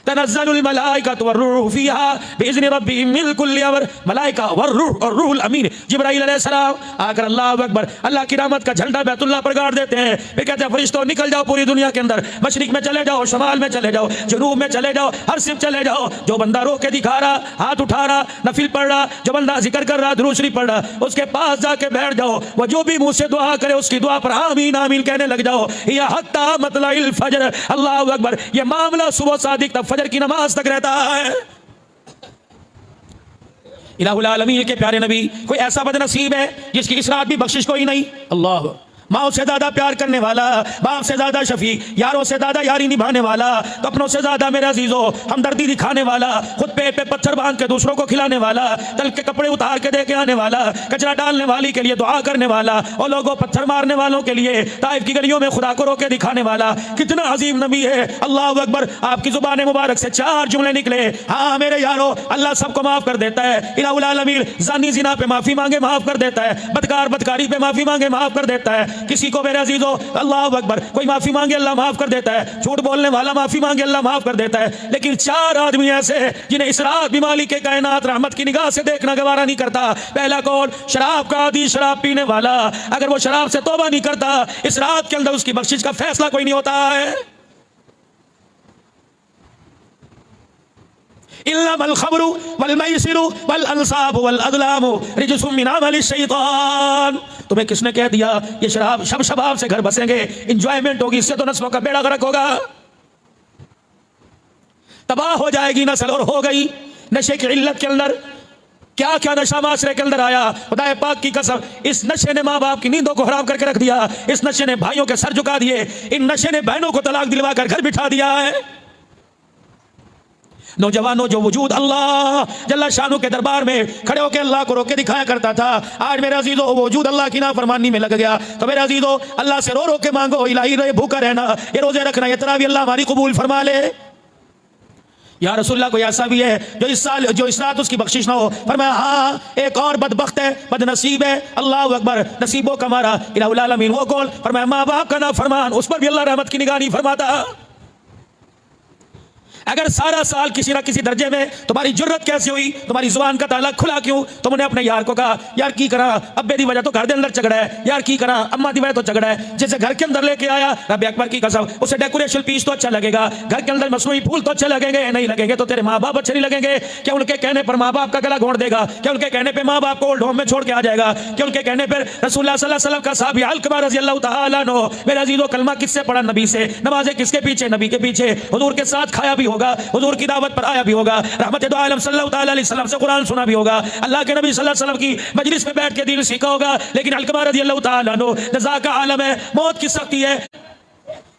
तनज़्ज़लुल मलाइकतु वर्रूहु फ़ीहा बिइज़्नि रब्बिहिम मिन कुल्लि अमर, मलाइका वर्रूह और रूहुल अमीन जिब्राइल अलैहिस्सलाम आकर अल्लाह अकबर अल्लाह की रहमत का झंडा बैतुल्लाह पर गाड़ देते हैं। फिर कहते हैं फरिश्तों निकल जाओ पूरी दुनिया के अंदर, मशरिक में चले जाओ, शमाल में चले जाओ, जनूब में चले जाओ, हर सिर्फ चले जाओ। जो बंदा रो के दिखा रहा, हाथ उठा रहा, नफिल पढ़ रहा, जो बंदा जिक्र कर रहा, दुरूद शरीफ पढ़ रहा, उसके पास जाके बैठ जाओ। वो जो भी मुंह से दुआ करे उसकी दुआ पर आमीन आमीन कहने लग जाओ। या हत्ता मतलाइल फजर, अल्लाह अकबर, ये मामला सुबह सादिक तक, फजर की नमाज तक रहता है। इलाहुल आलमीन के प्यारे नबी, कोई ऐसा बदनसीब है जिसकी इस रात भी बख्शिश कोई नहीं? अल्लाह, माओ से ज्यादा प्यार करने वाला, बाप से ज्यादा शफीक, यारों से ज्यादा यारी निभाने वाला, अपनों से ज्यादा मेरे अजीजों हमदर्दी दिखाने वाला, खुद पेट पे पत्थर बांध के दूसरों को खिलाने वाला, तल के कपड़े उतार के दे के आने वाला, कचरा डालने वाली के लिए दुआ करने वाला, और लोगों पत्थर मारने वालों के लिए ताइफ की गलियों में खुदा को रोके दिखाने वाला, कितना अजीम नबी है। अल्लाह अकबर, आपकी जुबान मुबारक से 4 जुमले निकले, हाँ मेरे यारों, अल्लाह सबको माफ कर देता है। इलाहुल आलमीन ज़ानी ज़िना पे माफी मांगे माफ कर देता है, बदकार बदकारी पे माफी मांगे माफ कर देता है। किसी को मेरे अजीजों अल्लाह अकबर कोई माफी मांगे अल्लाह माफ कर देता है, झूठ बोलने वाला माफी मांगे अल्लाह माफ कर देता है। लेकिन 4 आदमी ऐसे हैं जिन्हें इस रात भी मालिक के कायनात रहमत की निगाह से देखना गवारा नहीं करता। पहला कौन? शराब का आदी, शराब पीने वाला। अगर वो शराब से तौबा नहीं करता, इस रात के अंदर उसकी बख्शिश का फैसला कोई नहीं होता है। इन्नमल खमरु वल मैसिरु वल अंसाबु वल अज़लामु रिजसुम मिन अमलि शैतान। तुम्हें किसने कह दिया ये शराब शब शबाब से घर बसेंगे, इंजॉयमेंट होगी, इससे तो नस्लों का बेड़ा गर्क होगा, तबाह हो जाएगी नस्ल। और हो गई। नशे की इल्लत के अंदर क्या क्या नशा माशरे के अंदर आया, खुदा पाक की कसम, इस नशे ने माँ बाप की नींदों को हराम करके रख दिया, इस नशे ने भाइयों के सर झुका दिए, इन नशे ने बहनों को तलाक दिलवा कर घर बिठा दिया है। नौजवानों, जो वजूद अल्लाह जल्ला शानू के दरबार में खड़े होकर अल्लाह को रोके दिखाया करता था, आज मेरे अजीजों वो वजूद अल्लाह की नाफरमानी में लग गया। तो मेरे अजीजों, अल्लाह से रो रो के मांगो, इलाही रे भूखा रहना, ये रोजे रखना, ये तरावी अल्लाह हमारी कबूल फरमा ले। या रसूलुल्लाह, कोई ऐसा भी है जो इस रात उसकी बख्शिश ना हो? फरमाया हाँ, एक और बदबख्त है, बदनसीब है। अल्लाह अकबर, नसीबों का मारा। इलाहुल आलमीन वो कौन? फरमाया माँ बाप का ना फरमान, उस पर भी अल्लाह रहमत की निगाह नहीं फरमाता। अगर सारा साल किसी ना किसी दर्जे में तुम्हारी जुर्रत कैसे हुई, तुम्हारी जुबान का ताला खुला क्यों? तुमने अपने यार को कहा यार की करा, अब्बे दी वजह तो घर के अंदर झगड़ा है, यार की करा, अम्मा दी वजह तो झगड़ा है। जैसे घर के अंदर लेके आया, रब अकबर की कसम, उसे डेकोरेशन पीस तो अच्छा लगेगा, घर के अंदर मसनूई फूल तो अच्छे लगेंगे, नहीं लगेंगे तो तेरे माँ बाप अच्छे नहीं लगेंगे। क्या उनके कहने पर माँ बाप का गला घोंट देगा? क्या उनके कहने पर माँ बाप को ओल्ड होम में छोड़ के आ जाएगा? क्या उनके कहने पर रसूलुल्लाह सल्लल्लाहु अलैहि वसल्लम का साहबी अलकमा रज़ियल्लाहु तआला अन्हु, मेरे अजीजों, कलमा किससे पढ़ा? नबी से। नमाजें किसके पीछे? नबी के पीछे। हुजूर के साथ खाया भी होगा, हुजूर की दावत पर आया भी होगा, रहमत दो आलम सल्लल्लाहु अलैहि वसल्लम से कुरान सुना भी होगा, अल्लाह के नबी सल्लल्लाहु अलैहि वसल्लम की मजलिस में बैठ के दीन सीखा होगा। लेकिन अलकमा रज़ियल्लाहु तआला अन्हु जज़ा का आलम है, मौत की सख्ती है,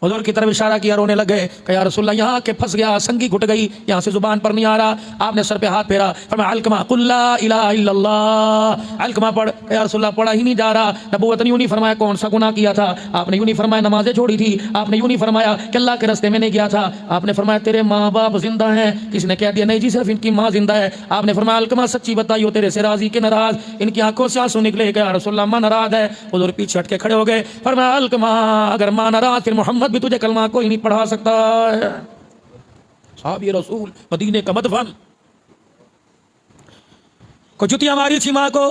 हुजूर की तरफ इशारा किया, रोने लगे कि या रसूलल्लाह यहाँ के फंस गया, संगी घुट गई, यहाँ से जुबान पर नहीं आ रहा। आपने सर पे हाथ फेरा, फरमाया अलकमा कुल ला इलाहा इल्लल्लाह, अलकमा पढ़। या रसूलल्लाह पढ़ा ही नहीं जा रहा। नबूवत ने यूं नहीं फरमाया कौन सा गुनाह किया था, आपने यूं नहीं फरमाया नमाजें छोड़ी थी, आपने यूं नहीं फरमाया कि अल्लाह के रास्ते में नहीं गया था, आपने फरमाया तेरे माँ बाप जिंदा हैं। किसने कह दिया नहीं जी सिर्फ इनकी माँ जिंदा है। आपने फरमाया अलकमा सच्ची बताइयो तेरे से राजी के नाराज। इनकी आंखों से आंसू निकले कि या रसूलल्लाह माँ नाराज है। हुजूर पीछे हट के खड़े हो गए, फरमाया अलकमा अगर माँ नाराज फिर मोहम्मद भी तुझे कलमा कोई नहीं पढ़ा सकता है। साहब रसूल मदीने का मदफन को जुतियां मारी थी माँ को,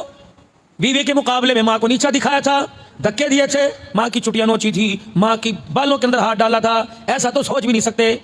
बीवी के मुकाबले में माँ को नीचा दिखाया था, धक्के दिए थे, माँ की चुटियां नोची थी, माँ की बालों के अंदर हाथ डाला था। ऐसा तो सोच भी नहीं सकते।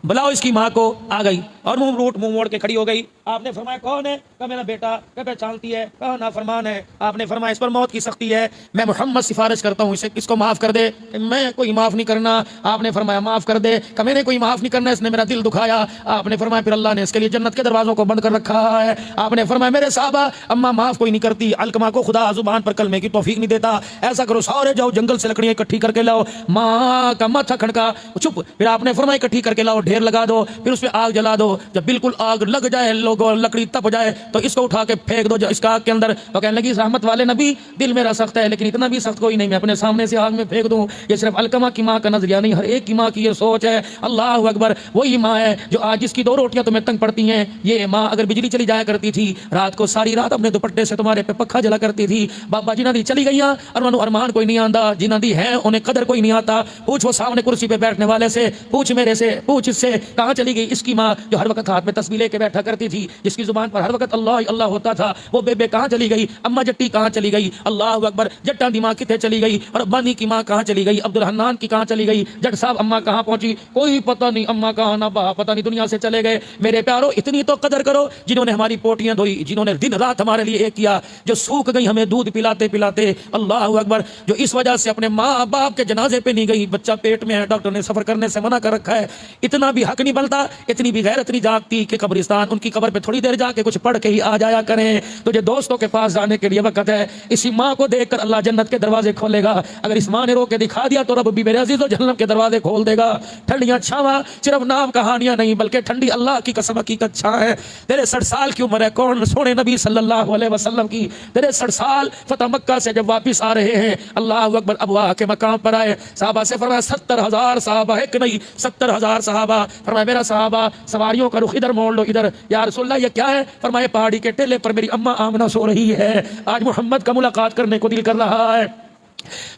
बुलाओ इसकी माँ को। आ गई और मुंह मोड़ के खड़ी हो गई। आपने फरमाया कौन है? कहा मेरा बेटा। कहा पहचानती है? कहा नाफरमान है। आपने फरमाया इस पर मौत की सख्ती है, मैं मोहम्मद सिफारिश करता हूँ इसे इसको माफ कर दे। मैं कोई माफ नहीं करना। आपने फरमाया माफ कर दे। कहा मैंने कोई माफ नहीं करना, इसने मेरा दिल दुखाया। आपने फरमाया फिर अल्लाह ने इसके लिए जन्नत के दरवाजों को बंद कर रखा है। आपने फरमाया मेरे साहबा अम्मा माफ कोई नहीं करती, अलकमा को खुदा जुबान पर कलमे की तौफीक नहीं देता। ऐसा करो सारे जाओ जंगल से लकड़ियां इकट्ठी करके लाओ, माँ का माथा खड़का चुप। फिर आपने फरमाया इकट्ठी करके लाओ, ढेर लगा दो, फिर उसमें आग जला दो। जब बिल्कुल आग लग जाए, लोगों लकड़ी तप जाए तो इसको उठा के फेंक दो इसका आग के अंदर। तो कहने लगी रहमत वाले नबी दिल मेरा सख्त है लेकिन इतना भी सख्त कोई नहीं, मैं अपने सामने से आग में फेंक दूं। ये सिर्फ अलकमा की माँ का नजरिया नहीं, हर एक की माँ की ये सोच है। अल्लाह अकबर। वही माँ है जो आज जिसकी 2 रोटियां तुम्हें तंग पड़ती हैं। ये माँ अगर बिजली चली जाया करती थी रात को सारी रात अपने दुपट्टे से तुम्हारे पे पक्का जला करती थी। बाबा जिन्हां दी चली गई और अरमान कोई नहीं आंदा, जिन्हां दी है उन्हें कदर कोई नहीं आता। पूछ वो सामने कुर्सी पे बैठने वाले से, पूछ मेरे से, पूछ इससे कहाँ चली गई इसकी माँ जो हर वक्त हाथ में तस्बीह लेके बैठा करती थी, जिसकी जुबान पर हर वक्त अल्लाह अल्लाह होता था। वो बेबे कहाँ चली गई? अम्मा जट्टी कहाँ चली गई? अल्लाह अकबर। जट्टा दी माँ कितने चली गई? और अब्बानी की माँ कहाँ चली गई? अब्दुल हन्नान की कहाँ चली गई? जट साहब अम्मा कहाँ पहुंची? कोई पता नहीं। अम्मा कहाँ ना बा पता नहीं दुनिया से चले गए। मेरे प्यारो इतनी तो कदर करो जिन्होंने हमारी पोटियां धोई, जिन्होंने दिन रात हमारे लिए एक किया, जो सूख गई हमें दूध पिलाते पिलाते। अल्लाह अकबर। जो इस वजह से अपने माँ बाप के जनाजे पे नहीं गई, बच्चा पेट में है, डॉक्टर ने सफर करने से मना कर रखा है। इतना भी हक नहीं बनता, इतनी भी गैरत नहीं जागती कि कब्रिस्तान उनकी कब्र पे थोड़ी देर जाके कुछ पढ़ के ही आ जाया करें। तुझे दोस्तों के पास जाने के लिए वक्त है। इसी माँ को देखकर अल्लाह जन्नत के दरवाजे खोलेगा। अगर इस माँ ने रोक के दिखा दिया तो रब भी मेरे अजीजों जहन्नम के दरवाजे खोल देगा। ठंडियां छावा सिर्फ नाम कहानियां नहीं बल्कि ठंडी अल्लाह की कसम हकीकत छा है। तेरे 60 साल की उम्र है, कौन सोने नबी सल्लल्लाहु अलैहि वसल्लम की। तेरे 60 साल फतह मक्का से जब वापिस आ रहे हैं, अल्लाह अकबर, अबवा के मकाम पर आए, साहबा से फरमाया 70,000 साहबा, एक नहीं 70,000 साहबा। फरमाया मेरा साहबा सवारियों का रुख इधर मोड़ लो, इधर। या रसूलल्लाह ये क्या है? फरमाया पहाड़ी के टेले पर मेरी अम्मा आमना सो रही है, आज मोहम्मद का मुलाकात करने को दिल कर रहा है।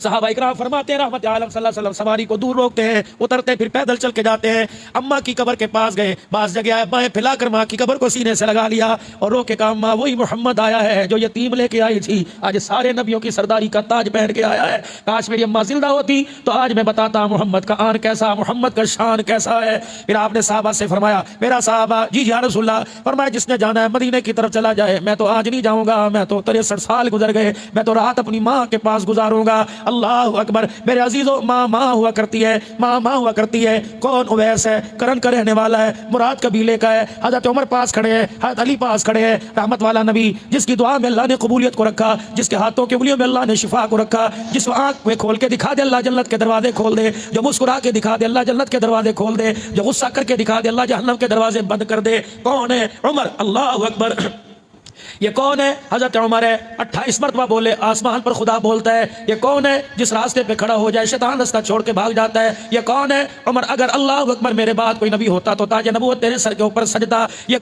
सहाबा इकराम फरमाते हैं रहमत आलम सल्लल्लाहु अलैहि वसल्लम सवारी को दूर रोकते हैं, उतरते फिर पैदल चल के जाते हैं। अम्मा की कब्र के पास गए, बास जगह आए, बाएं फैलाकर माँ की कब्र को सीने से लगा लिया और रो के कहा अम्मा वही मोहम्मद आया है जो यतीम लेके आई थी, आज सारे नबियों की सरदारी का ताज पहन के आया है। काश मेरी अम्मा जिंदा होती तो आज मैं बताता मोहम्मद का आन कैसा, मोहम्मद का शान कैसा है। फिर आपने साहबा से फरमाया मेरा साहबा जी या रसूलल्लाह, फरमाया जिसने जाना है मदीने की तरफ चला जाए। मैं तो आज नहीं जाऊंगा, मैं तो 63 साल गुजर गए, मैं तो रात अपनी माँ के पास गुजारूंगा। अल्लाह अकबर। मेरे अजीजों माँ हुआ करती है, माँ हुआ करती है। कौन? उवैस है, करन का रहने वाला है, मुराद कबीले का है। हजरत उमर पास खड़े हैं, हजरत अली पास खड़े हैं, रहमत वाला नबी जिसकी दुआ में अल्लाह ने कबूलियत को रखा, जिसके हाथों के उंगलियों में अल्लाह ने शिफा को रखा, जिस आंख में खोल के दिखा दे अल्लाह जन्नत के दरवाजे खोल दे, जो मुस्कुरा के दिखा दे अल्लाह जन्नत के दरवाजे खोल दे, जो गुस्सा करके दिखा दे अल्लाह जहन्नम के दरवाजे बंद कर दे। कौन है? उमर। अल्लाह अकबर। ये कौन है? हजरत उमर है। 28 मरतबा बोले आसमान पर खुदा बोलता है। ये कौन है जिस रास्ते पे खड़ा हो जाए शैतान रास्ता छोड़ के भाग जाता है? ये कौन है? उमर। अगर अल्लाह अकबर मेरे बाद कोई नबी होता तो ताज नबूवत तेरे सर के ऊपर सजदा। ये